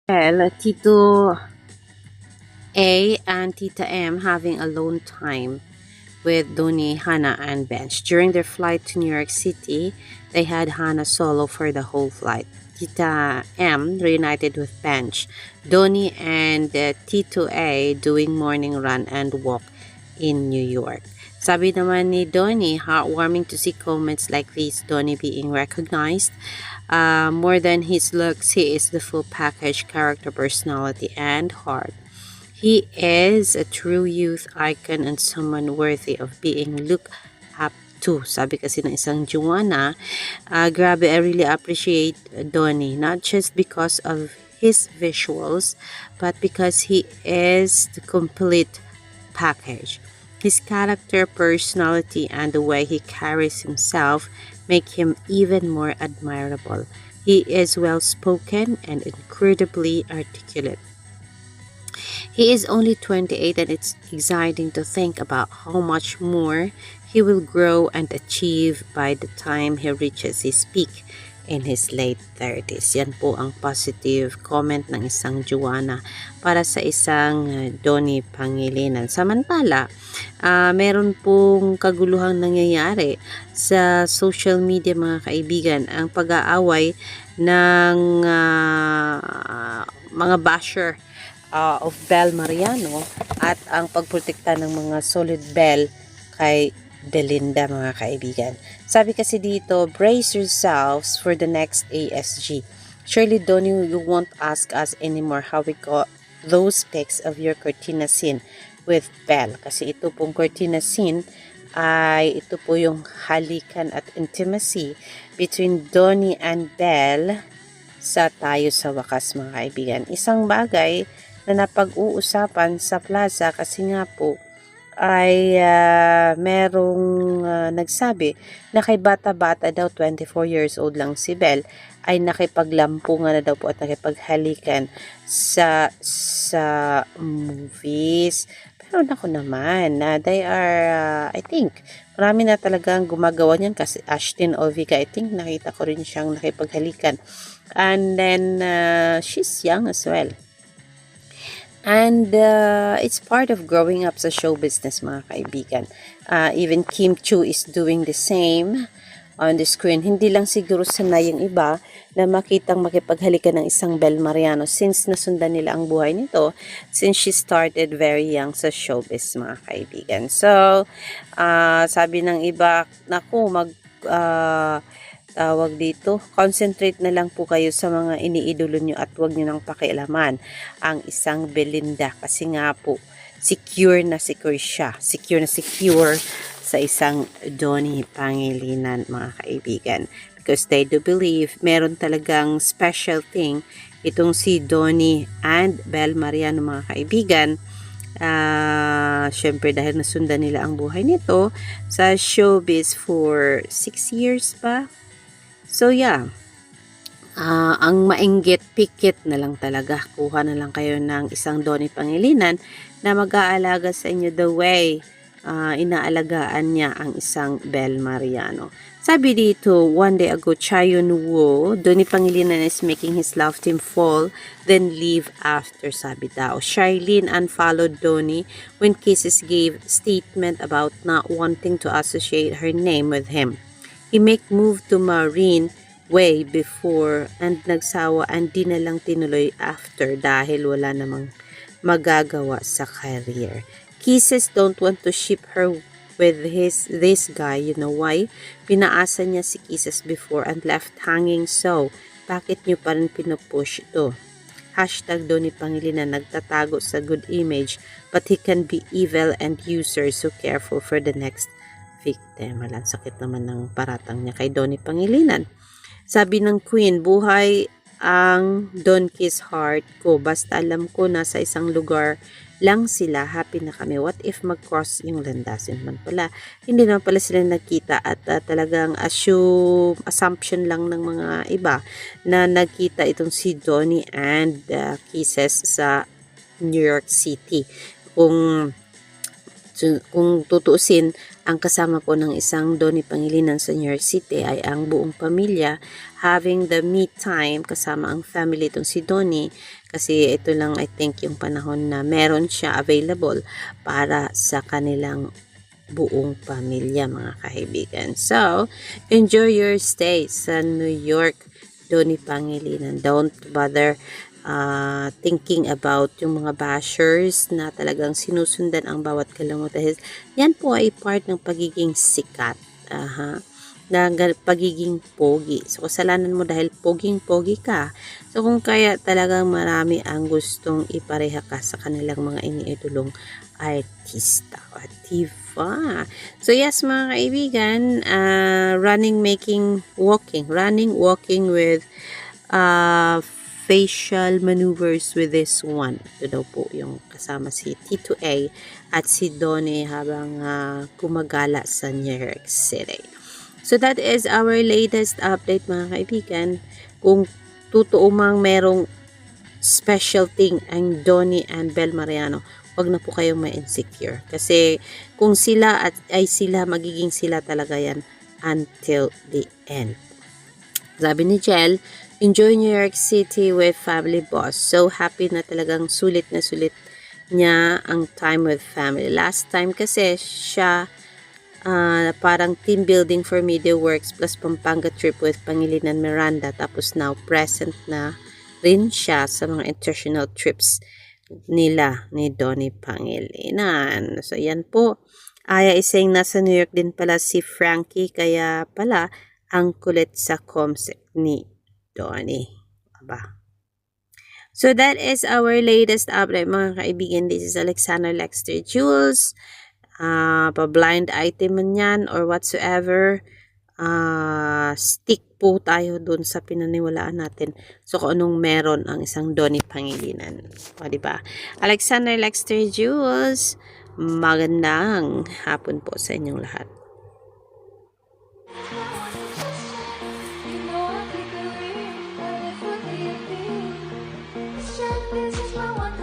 Well, Tito A and Tita M having alone time with Donnie, Hannah, and Bench. During their flight to New York City, they had Hannah solo for the whole flight. Tita M reunited with Bench, Donnie and Tito A doing morning run and walk in New York. Sabi naman ni Donnie, heartwarming to see comments like these, Donnie being recognized. More than his looks, he is the full package character, personality, and heart. He is a true youth icon and someone worthy of being looked up to. Sabi kasi ng isang Joanna, grabe, I really appreciate Donnie. Not just because of his visuals, but because he is the complete package. His character, personality, and the way he carries himself make him even more admirable. He is well-spoken and incredibly articulate. He is only 28 and it's exciting to think about how much more he will grow and achieve by the time he reaches his peak in his late 30s. Yan po ang positive comment ng isang Joanna para sa isang Donnie Pangilinan. Samantala, meron pong kaguluhang nangyayari sa social media mga kaibigan. Ang pag-aaway ng mga basher of Bel Mariano at ang pagprotekta ng mga solid Bel kay Belinda mga kaibigan. Sabi kasi dito, brace yourselves for the next ASG. Surely Donnie, you won't ask us anymore how we got those pics of your cortina scene with Bel. Kasi ito pong cortina scene ay ito po yung halikan at intimacy between Donnie and Bel sa Tayo sa Wakas mga kaibigan. Isang bagay na napag-uusapan sa plaza kasi nga po ay merong nagsabi na kay bata-bata daw 24 years old lang si Bel ay nakipaglampungan na daw po at nakipaghalikan sa movies. Pero naku naman, they are, I think, marami na talagang gumagawa niyan kasi Ashton Oviga, I think nakita ko rin siyang nakipaghalikan. And then, she's young as well. And it's part of growing up sa show business mga kaibigan. Even Kim Chiu is doing the same on the screen. Hindi lang siguro sanay yung iba na makitang makipaghalikan ng isang Bel Mariano since nasundan nila ang buhay nito since she started very young sa showbiz mga kaibigan. So, sabi ng iba, naku, tawag dito, concentrate na lang po kayo sa mga iniidolo nyo at huwag nyo nang pakialaman ang isang Belinda kasi nga po secure na secure siya, secure na secure sa isang Donnie Pangilinan mga kaibigan, because they do believe meron talagang special thing itong si Donnie and Bel Mariano mga kaibigan. Syempre dahil nasundan nila ang buhay nito sa showbiz for 6 years pa. So yeah, ang mainggit, pikit na lang talaga. Kuha na lang kayo ng isang Donnie Pangilinan na mag-aalaga sa inyo the way inaalagaan niya ang isang Bel Mariano. Sabi dito, one day ago, Chayon Woo, Donnie Pangilinan is making his love team fall, then leave after, sabi daw. Charlene unfollowed Donnie when Kisses gave statement about not wanting to associate her name with him. He make move to Marine way before and nagsawa and di na lang tinuloy after dahil wala namang magagawa sa career. Kisses don't want to ship her with this guy. You know why? Pinaasa niya si Kisses before and left hanging, so bakit niyo pa rin pinupush ito? Hashtag Donnie Pangilinan nagtatago sa good image but he can be evil and user, so careful for the next victim. Walang sakit naman ng paratang niya kay Donnie Pangilinan. Sabi ng Queen, buhay ang Don Kiss heart ko. Basta alam ko na sa isang lugar lang sila, happy na kami. What if mag-cross yung landas? Yun man pala. Hindi naman pala sila nagkita at talagang assumption lang ng mga iba na nagkita itong si Donnie and Kisses sa New York City. Kung So, kung tutuusin, ang kasama po ng isang Donnie Pangilinan sa New York City ay ang buong pamilya having the me time kasama ang family itong si Donnie, kasi ito lang I think yung panahon na meron siya available para sa kanilang buong pamilya, mga kaibigan. So, enjoy your stay sa New York, Donnie Pangilinan. Don't bother thinking about yung mga bashers na talagang sinusundan ang bawat galaw mo, dahil yan po ay part ng pagiging sikat, na pagiging pogi. So, kasalanan mo dahil poging-pogi ka. So, kung kaya talagang marami ang gustong ipareha ka sa kanilang mga iniidolong artista o diva. So, yes, mga kaibigan, running, walking with facial maneuvers with this one. Ito daw po yung kasama si Tito A at si Donnie habang gumagala sa New York City. So that is our latest update, mga kaibigan. Kung totoo mang merong special thing ang Donnie and Bel Mariano, wag na po kayong ma-insecure. Kasi kung sila ay sila, magiging sila talaga yan until the end. Sabi ni Jel, enjoy New York City with family boss. So happy na talagang sulit na sulit niya ang time with family. Last time kasi siya parang team building for Media Works plus Pampanga trip with Pangilinan Miranda. Tapos now present na rin siya sa mga international trips nila ni Donnie Pangilinan. So yan po. Aya isang nasa New York din pala si Frankie, kaya pala ang kulit sa comsec ni Donnie. Aba. So that is our latest update, mga kaibigan. This is Alexander Lexter Jules. Pa-blind item man yan or whatsoever. Stick po tayo dun sa pinaniwalaan natin. So kung anong meron ang isang Donnie Pangilinan. O diba? Alexander Lexter Jules, magandang hapon po sa inyong lahat. This is my one